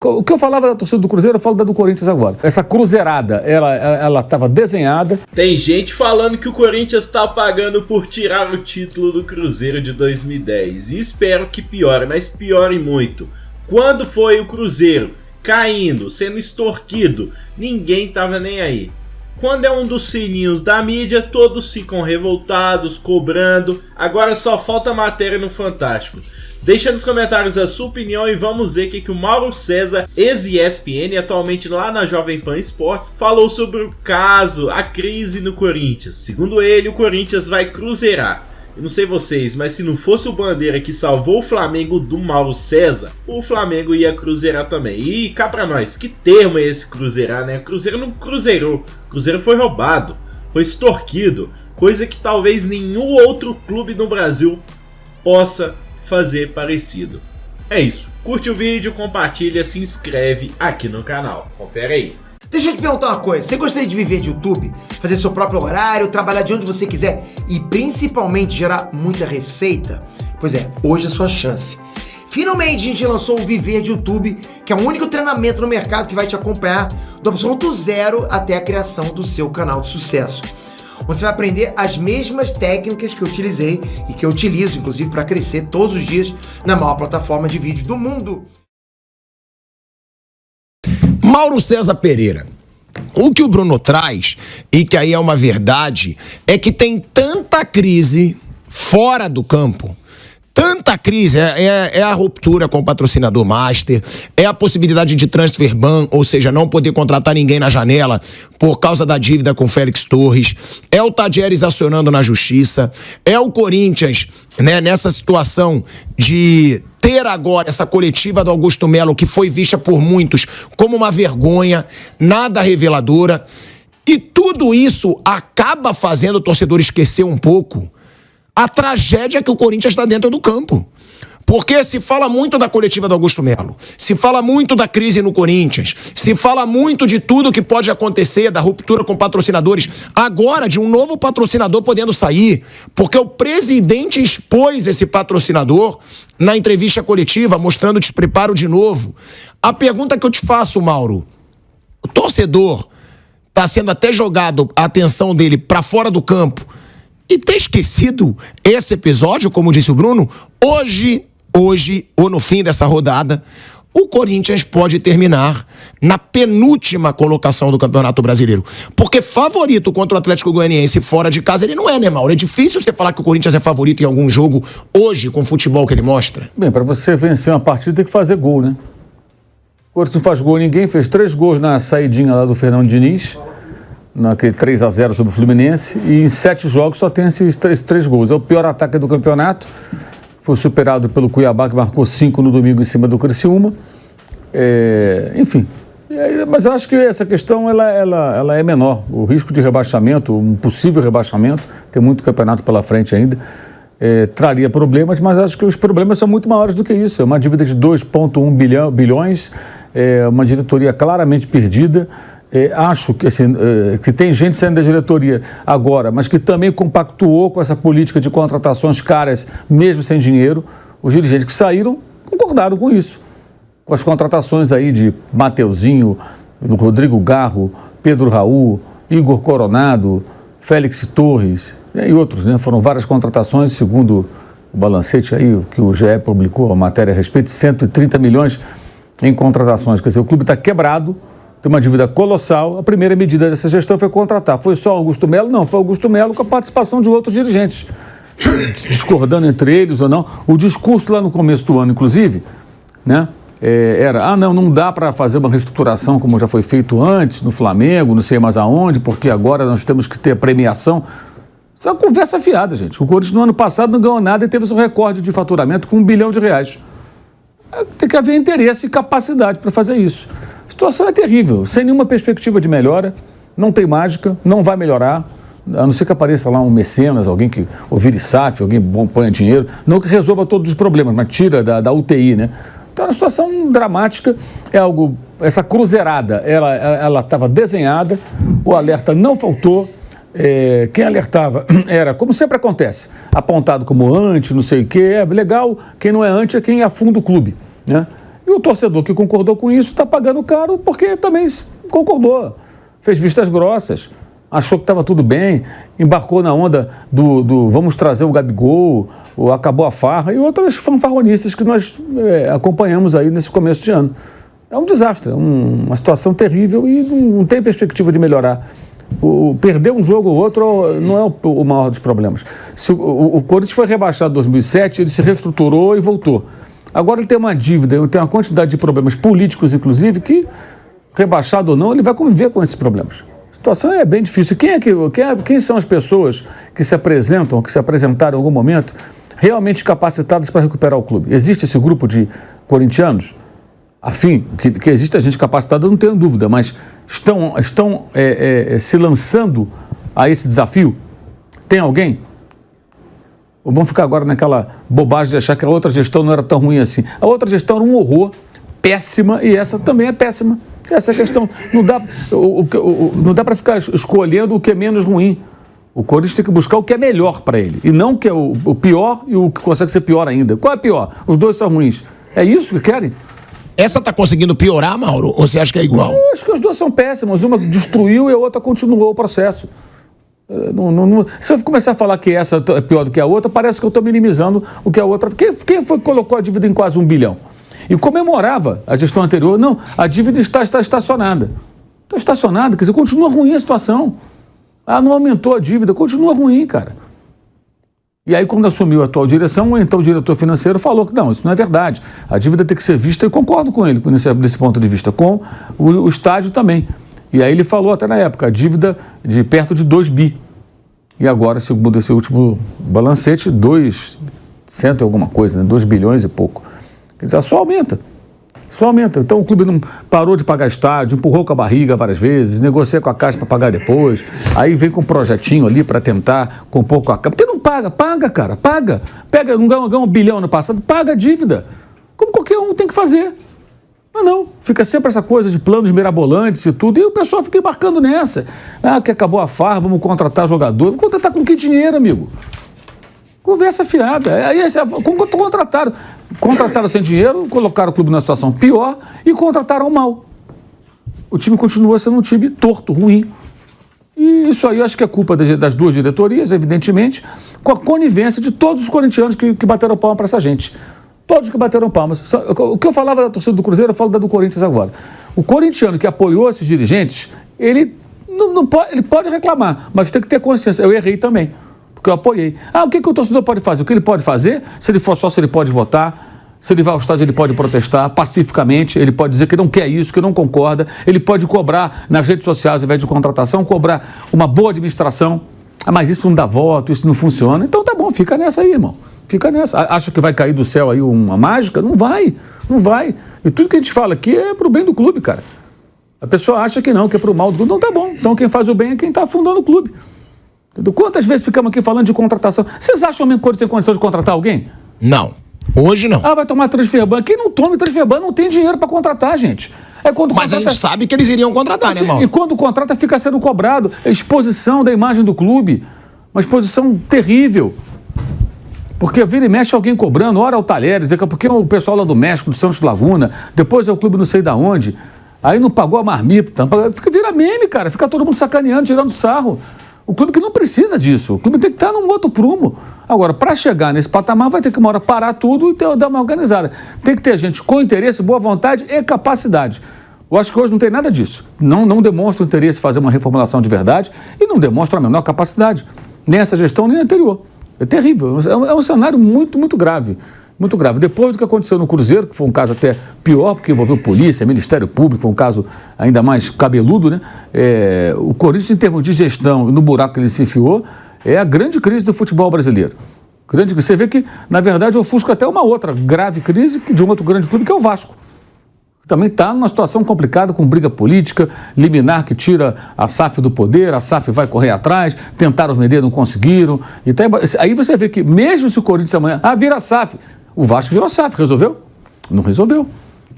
O que eu falava da torcida do Cruzeiro, eu falo da do Corinthians agora. Essa cruzeirada, ela estava desenhada. Tem gente falando que o Corinthians está pagando por tirar o título do Cruzeiro de 2010. E espero que piore, mas piore muito. Quando foi o Cruzeiro caindo, sendo extorquido, ninguém tava nem aí. Quando é um dos sininhos da mídia, todos ficam revoltados, cobrando. Agora só falta matéria no Fantástico. Deixa nos comentários a sua opinião e vamos ver o que o Mauro César, ex-ESPN, atualmente lá na Jovem Pan Esportes, falou sobre o caso, a crise no Corinthians. Segundo ele, o Corinthians vai cruzeirar. Eu não sei vocês, mas se não fosse o Bandeira que salvou o Flamengo do Mauro César, o Flamengo ia cruzeirar também. E cá pra nós, que termo é esse cruzeirar, né? Cruzeiro não cruzeirou, Cruzeiro foi roubado, foi extorquido, coisa que talvez nenhum outro clube no Brasil possa fazer parecido. É isso, curte o vídeo, compartilha, se inscreve aqui no canal, confere aí. Deixa eu te perguntar uma coisa, você gostaria de viver de YouTube? Fazer seu próprio horário, trabalhar de onde você quiser e principalmente gerar muita receita? Pois é, hoje é a sua chance. Finalmente a gente lançou o Viver de YouTube, que é o único treinamento no mercado que vai te acompanhar do absoluto zero até a criação do seu canal de sucesso. Onde você vai aprender as mesmas técnicas que eu utilizei e que eu utilizo, inclusive, para crescer todos os dias na maior plataforma de vídeo do mundo. Mauro César Pereira, o que o Bruno traz, e que aí é uma verdade, é que tem tanta crise fora do campo, tanta crise, é a ruptura com o patrocinador master, é a possibilidade de transfer ban, ou seja, não poder contratar ninguém na janela por causa da dívida com Félix Torres, é o Tadieres acionando na justiça, é o Corinthians, né, nessa situação de ter agora essa coletiva do Augusto Melo, que foi vista por muitos como uma vergonha, nada reveladora, e tudo isso acaba fazendo o torcedor esquecer um pouco a tragédia que o Corinthians está dentro do campo. Porque se fala muito da coletiva do Augusto Melo, se fala muito da crise no Corinthians, se fala muito de tudo que pode acontecer, da ruptura com patrocinadores, agora de um novo patrocinador podendo sair, porque o presidente expôs esse patrocinador na entrevista coletiva, mostrando despreparo de novo. A pergunta que eu te faço, Mauro, o torcedor está sendo até jogado a atenção dele para fora do campo e ter esquecido esse episódio, como disse o Bruno, hoje, ou no fim dessa rodada, o Corinthians pode terminar na penúltima colocação do Campeonato Brasileiro. Porque favorito contra o Atlético Goianiense fora de casa, ele não é, né, Mauro? É difícil você falar que o Corinthians é favorito em algum jogo hoje, com o futebol que ele mostra. Bem, para você vencer uma partida tem que fazer gol, né? O Corinthians não faz gol, ninguém fez 3 gols na saidinha lá do Fernando Diniz, naquele 3-0 sobre o Fluminense, e em 7 jogos só tem esses 3 gols. É o pior ataque do campeonato. Foi superado pelo Cuiabá, que marcou 5 no domingo em cima do Criciúma. Enfim, mas eu acho que essa questão ela é menor. O risco de rebaixamento, um possível rebaixamento, tem muito campeonato pela frente ainda, traria problemas, mas acho que os problemas são muito maiores do que isso. É uma dívida de 2,1 bilhões, uma diretoria claramente perdida. Acho que, assim, que tem gente saindo da diretoria agora, mas que também compactuou com essa política de contratações caras, mesmo sem dinheiro. Os dirigentes que saíram concordaram com isso, com as contratações aí de Mateuzinho, Rodrigo Garro, Pedro Raul, Igor Coronado, Félix Torres e outros, né? Foram várias contratações, segundo o balancete aí, que o GE publicou, a matéria a respeito, 130 milhões em contratações. Quer dizer, o clube está quebrado, tem uma dívida colossal. A primeira medida dessa gestão foi contratar. Foi só Augusto Melo? Não, foi Augusto Melo com a participação de outros dirigentes, discordando entre eles ou não. O discurso lá no começo do ano, inclusive, né, era, não dá para fazer uma reestruturação como já foi feito antes no Flamengo, não sei mais aonde, porque agora nós temos que ter premiação. Isso é uma conversa fiada, gente. O Corinthians no ano passado não ganhou nada e teve seu recorde de faturamento com R$1 bilhão. Tem que haver interesse e capacidade para fazer isso. A situação é terrível, sem nenhuma perspectiva de melhora, não tem mágica, não vai melhorar, a não ser que apareça lá um mecenas, alguém que ouvir SAF, alguém ponha dinheiro, não que resolva todos os problemas, mas tira da UTI, né? Então é uma situação dramática, é algo, essa cruzeirada, ela estava desenhada, o alerta não faltou, quem alertava era, como sempre acontece, apontado como anti, não sei o quê, é legal, quem não é anti é quem afunda o clube, né? E o torcedor que concordou com isso está pagando caro porque também concordou. Fez vistas grossas, achou que estava tudo bem, embarcou na onda do vamos trazer o Gabigol, ou acabou a farra e outras fanfarronices que nós acompanhamos aí nesse começo de ano. É um desastre, uma situação terrível e não tem perspectiva de melhorar. Perder um jogo ou outro não é o maior dos problemas. O Corinthians foi rebaixado em 2007, ele se reestruturou e voltou. Agora ele tem uma dívida, ele tem uma quantidade de problemas políticos, inclusive, que, rebaixado ou não, ele vai conviver com esses problemas. A situação é bem difícil. Quem são as pessoas que se apresentam, que se apresentaram em algum momento, realmente capacitadas para recuperar o clube? Existe esse grupo de corintianos? Afim, que existe gente capacitada, eu não tenho dúvida, mas estão se lançando a esse desafio? Tem alguém? Ou vão ficar agora naquela bobagem de achar que a outra gestão não era tão ruim assim? A outra gestão era um horror, péssima, e essa também é péssima. Essa é a questão. Não dá para ficar escolhendo o que é menos ruim. O Corinthians tem que buscar o que é melhor para ele, e não o que é o pior e o que consegue ser pior ainda. Qual é pior? Os dois são ruins. É isso que querem? Essa tá conseguindo piorar, Mauro? Ou você acha que é igual? Eu acho que as duas são péssimas. Uma destruiu e a outra continuou o processo. Se eu começar a falar que essa é pior do que a outra, parece que eu estou minimizando o que a outra... Quem foi que colocou a dívida em quase 1 bilhão? E comemorava a gestão anterior. Não, a dívida está estacionada. Está estacionada, quer dizer, continua ruim a situação. Não aumentou a dívida, continua ruim, cara. E aí, quando assumiu a atual direção, então o diretor financeiro falou que não, isso não é verdade. A dívida tem que ser vista, e concordo com ele desse ponto de vista, com o estádio também. E aí ele falou até na época, a dívida de perto de 2 bi. E agora, segundo esse último balancete, 200 e alguma coisa, né? 2 bilhões e pouco. Quer dizer, só aumenta. Só aumenta. Então o clube não parou de pagar estádio, empurrou com a barriga várias vezes, negocia com a Caixa para pagar depois, aí vem com um projetinho ali para tentar compor com a Caixa. Porque não paga, cara, paga. Pega, não ganhou 1 bilhão no passado, paga a dívida. Como qualquer um tem que fazer. Mas não, fica sempre essa coisa de planos mirabolantes e tudo, e o pessoal fica embarcando nessa. Que acabou a farra, vamos contratar jogador. Vamos contratar com que dinheiro, amigo? Conversa fiada. Aí contrataram sem dinheiro, colocaram o clube numa situação pior e contrataram mal. O time continua sendo um time torto, ruim. E isso aí eu acho que é culpa das duas diretorias, evidentemente, com a conivência de todos os corintianos que bateram palma para essa gente. Todos que bateram palmas. O que eu falava da torcida do Cruzeiro, eu falo da do Corinthians agora. O corintiano que apoiou esses dirigentes, ele pode reclamar, mas tem que ter consciência. Eu errei também. Porque eu apoiei. O que o torcedor pode fazer? O que ele pode fazer? Se ele for sócio, ele pode votar. Se ele vai ao estádio, ele pode protestar pacificamente. Ele pode dizer que não quer isso, que não concorda. Ele pode cobrar nas redes sociais, ao invés de contratação, cobrar uma boa administração. Mas isso não dá voto, isso não funciona. Então tá bom, fica nessa aí, irmão. Fica nessa. Acha que vai cair do céu aí uma mágica? Não vai. Não vai. E tudo que a gente fala aqui é pro bem do clube, cara. A pessoa acha que não, que é pro mal do clube. Não, tá bom. Então quem faz o bem é quem tá afundando o clube. Quantas vezes ficamos aqui falando de contratação? Vocês acham mesmo que o Corinthians tem condição de contratar alguém? Não. Hoje não. Vai tomar transfer ban. Quem não toma transfer ban não tem dinheiro para contratar, gente. Mas a gente sabe que eles iriam contratar, né, irmão? E quando contrata, fica sendo cobrado. Exposição da imagem do clube. Uma exposição terrível. Porque vira e mexe alguém cobrando. Ora é o Talheres, daqui a pouquinho é o pessoal lá do México, do Santos Laguna. Depois é o clube não sei da onde. Aí não pagou a marmita. Vira meme, cara. Fica todo mundo sacaneando, tirando sarro. O clube que não precisa disso. O clube tem que estar num outro prumo. Agora, para chegar nesse patamar, vai ter que uma hora parar tudo e dar uma organizada. Tem que ter gente com interesse, boa vontade e capacidade. Eu acho que hoje não tem nada disso. Não demonstra o interesse em fazer uma reformulação de verdade e não demonstra a menor capacidade. Nem essa gestão, nem a anterior. É terrível. É um cenário muito, muito grave. Muito grave. Depois do que aconteceu no Cruzeiro, que foi um caso até pior, porque envolveu polícia, Ministério Público, foi um caso ainda mais cabeludo, né? O Corinthians, em termos de gestão e no buraco que ele se enfiou, é a grande crise do futebol brasileiro. Você vê que, na verdade, ofusca até uma outra grave crise de um outro grande clube, que é o Vasco. Também está numa situação complicada, com briga política, liminar que tira a SAF do poder, a SAF vai correr atrás, tentaram vender, não conseguiram. Aí você vê que, mesmo se o Corinthians amanhã, vira SAF, o Vasco virou SAF, resolveu? Não resolveu.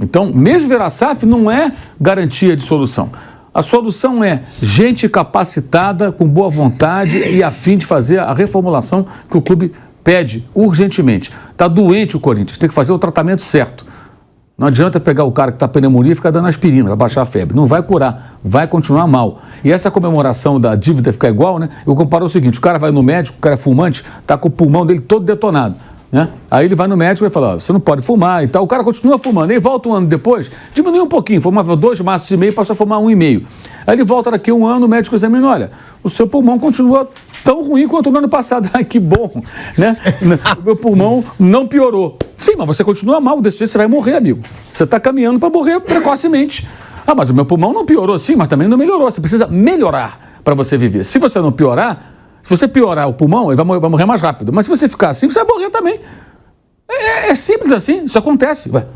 Então, mesmo virar SAF não é garantia de solução. A solução é gente capacitada, com boa vontade e a fim de fazer a reformulação que o clube pede urgentemente. Está doente o Corinthians, tem que fazer o tratamento certo. Não adianta pegar o cara que está pneumonia e ficar dando aspirina para baixar a febre. Não vai curar, vai continuar mal. E essa comemoração da dívida ficar igual, né? Eu comparo o seguinte, o cara vai no médico, o cara é fumante, está com o pulmão dele todo detonado. Né? Aí ele vai no médico e fala, você não pode fumar e tal. O cara continua fumando, aí volta um ano depois, diminui um pouquinho, fumava 2 maços e meio, passou a fumar 1,5. Aí ele volta daqui a um ano, o médico examina, olha, o seu pulmão continua tão ruim quanto no ano passado. Ai, que bom, né? O meu pulmão não piorou. Sim, mas você continua mal, desse jeito você vai morrer, amigo. Você está caminhando para morrer precocemente. Ah, mas o meu pulmão não piorou, sim, mas também não melhorou. Você precisa melhorar para você viver. Se você não piorar, se você piorar o pulmão, ele vai morrer mais rápido. Mas se você ficar assim, você vai morrer também. É simples assim, isso acontece. Ué,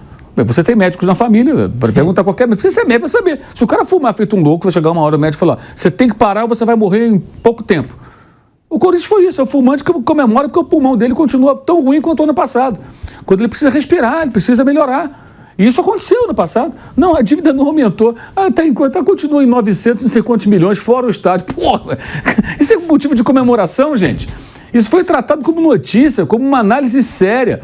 você tem médicos na família, para perguntar qualquer médico, precisa ser médico para saber. Se o cara fumar feito um louco, vai chegar uma hora o médico falar, você tem que parar ou você vai morrer em pouco tempo. O Corinthians foi isso, é o fumante que comemora porque o pulmão dele continua tão ruim quanto o ano passado. Quando ele precisa respirar, ele precisa melhorar. E isso aconteceu no passado. Não, a dívida não aumentou. Continua em 900, não sei quantos milhões, fora o estádio. Porra, isso é um motivo de comemoração, gente. Isso foi tratado como notícia, como uma análise séria.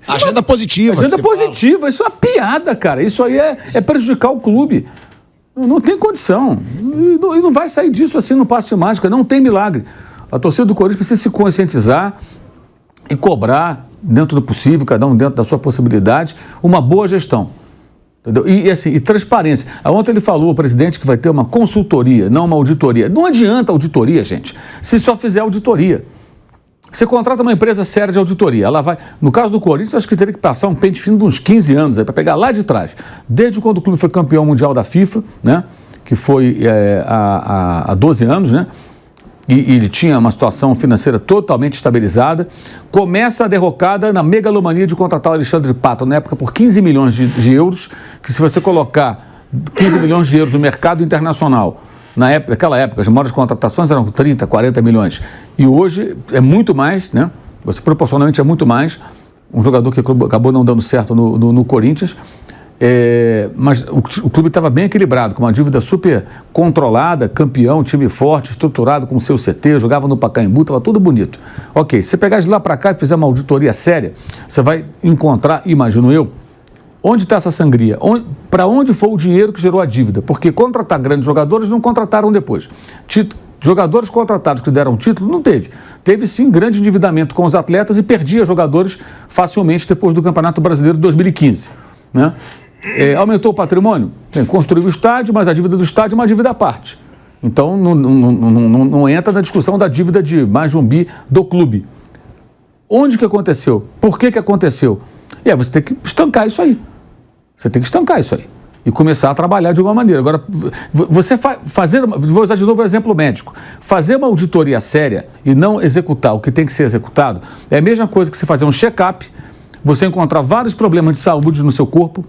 Agenda positiva. Agenda positiva, isso é uma piada, cara. Isso aí é prejudicar o clube. Não tem condição. E não vai sair disso assim no passe de mágica, não tem milagre. A torcida do Corinthians precisa se conscientizar e cobrar, dentro do possível, cada um dentro da sua possibilidade, uma boa gestão. Entendeu? E transparência. Ontem ele falou, o presidente, que vai ter uma consultoria, não uma auditoria. Não adianta auditoria, gente, se só fizer auditoria. Você contrata uma empresa séria de auditoria, ela vai... No caso do Corinthians, acho que teria que passar um pente fino de uns 15 anos para pegar lá de trás. Desde quando o clube foi campeão mundial da FIFA, né, que foi há 12 anos, né? E ele tinha uma situação financeira totalmente estabilizada, começa a derrocada na megalomania de contratar o Alexandre Pato, na época por 15 milhões de euros, que se você colocar 15 milhões de euros no mercado internacional, naquela época, as maiores contratações eram 30, 40 milhões, e hoje é muito mais, né? Proporcionalmente é muito mais, um jogador que acabou não dando certo no Corinthians, mas o clube estava bem equilibrado, com uma dívida super controlada, campeão, time forte, estruturado com o seu CT, jogava no Pacaembu, estava tudo bonito. Ok, se você pegar de lá para cá e fizer uma auditoria séria, você vai encontrar, imagino eu, onde está essa sangria, para onde foi o dinheiro que gerou a dívida, porque contratar grandes jogadores não contrataram depois. Jogadores contratados que deram título, não teve. Teve sim grande endividamento com os atletas e perdia jogadores facilmente depois do Campeonato Brasileiro de 2015, né? Aumentou o patrimônio? Construiu o estádio, mas a dívida do estádio é uma dívida à parte. Então, não entra na discussão da dívida de mais de um bi do clube. Onde que aconteceu? Por que aconteceu? Você tem que estancar isso aí. Você tem que estancar isso aí. E começar a trabalhar de alguma maneira. Agora, você vou usar de novo o exemplo médico. Fazer uma auditoria séria e não executar o que tem que ser executado é a mesma coisa que você fazer um check-up, você encontrar vários problemas de saúde no seu corpo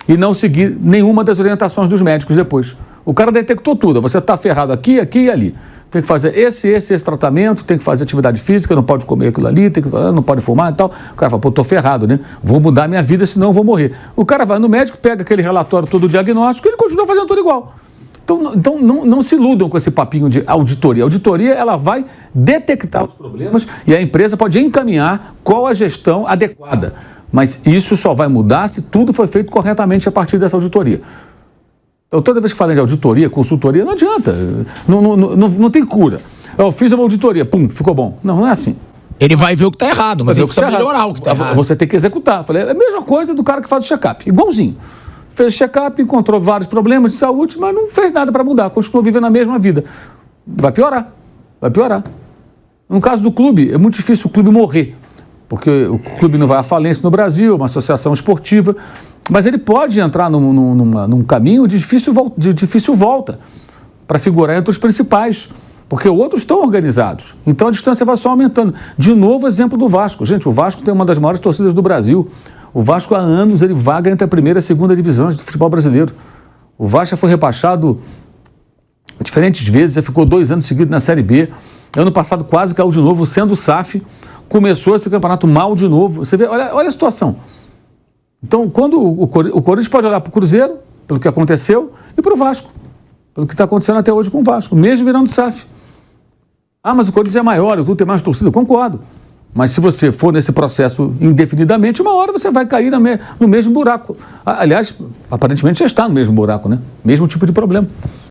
e não seguir nenhuma das orientações dos médicos depois. O cara detectou tudo, você está ferrado aqui, aqui e ali. Tem que fazer esse tratamento, tem que fazer atividade física, não pode comer aquilo ali, não pode fumar e tal. O cara fala, tô ferrado, né? Vou mudar minha vida, senão eu vou morrer. O cara vai no médico, pega aquele relatório todo do diagnóstico e ele continua fazendo tudo igual. Então não se iludam com esse papinho de auditoria. A auditoria, ela vai detectar os problemas e a empresa pode encaminhar qual a gestão adequada. Mas isso só vai mudar se tudo foi feito corretamente a partir dessa auditoria. Então, toda vez que falam de auditoria, consultoria, não adianta. Não tem cura. Eu fiz uma auditoria, pum, ficou bom. Não é assim. Ele vai ver o que está errado, mas ele precisa melhorar o que está errado. Você tem que executar. Falei, é a mesma coisa do cara que faz o check-up, igualzinho. Fez o check-up, encontrou vários problemas de saúde, mas não fez nada para mudar, continuou vivendo a mesma vida. Vai piorar. No caso do clube, é muito difícil o clube morrer, porque o clube não vai à falência no Brasil, é uma associação esportiva, mas ele pode entrar num caminho de difícil volta para figurar entre os principais, porque outros estão organizados. Então a distância vai só aumentando. De novo, exemplo do Vasco. Gente, o Vasco tem uma das maiores torcidas do Brasil. O Vasco há anos ele vaga entre a primeira e a segunda divisão do futebol brasileiro. O Vasco já foi rebaixado diferentes vezes, já ficou 2 anos seguidos na Série B. Ano passado quase caiu de novo, sendo o SAF. Começou esse campeonato mal de novo. Você vê, olha a situação. Então, quando o Corinthians pode olhar para o Cruzeiro, pelo que aconteceu, e para o Vasco, pelo que está acontecendo até hoje com o Vasco, mesmo virando SAF. Ah, mas o Corinthians é maior, o clube tem mais torcida. Concordo. Mas se você for nesse processo indefinidamente, uma hora você vai cair no mesmo buraco. Aliás, aparentemente já está no mesmo buraco, né? Mesmo tipo de problema.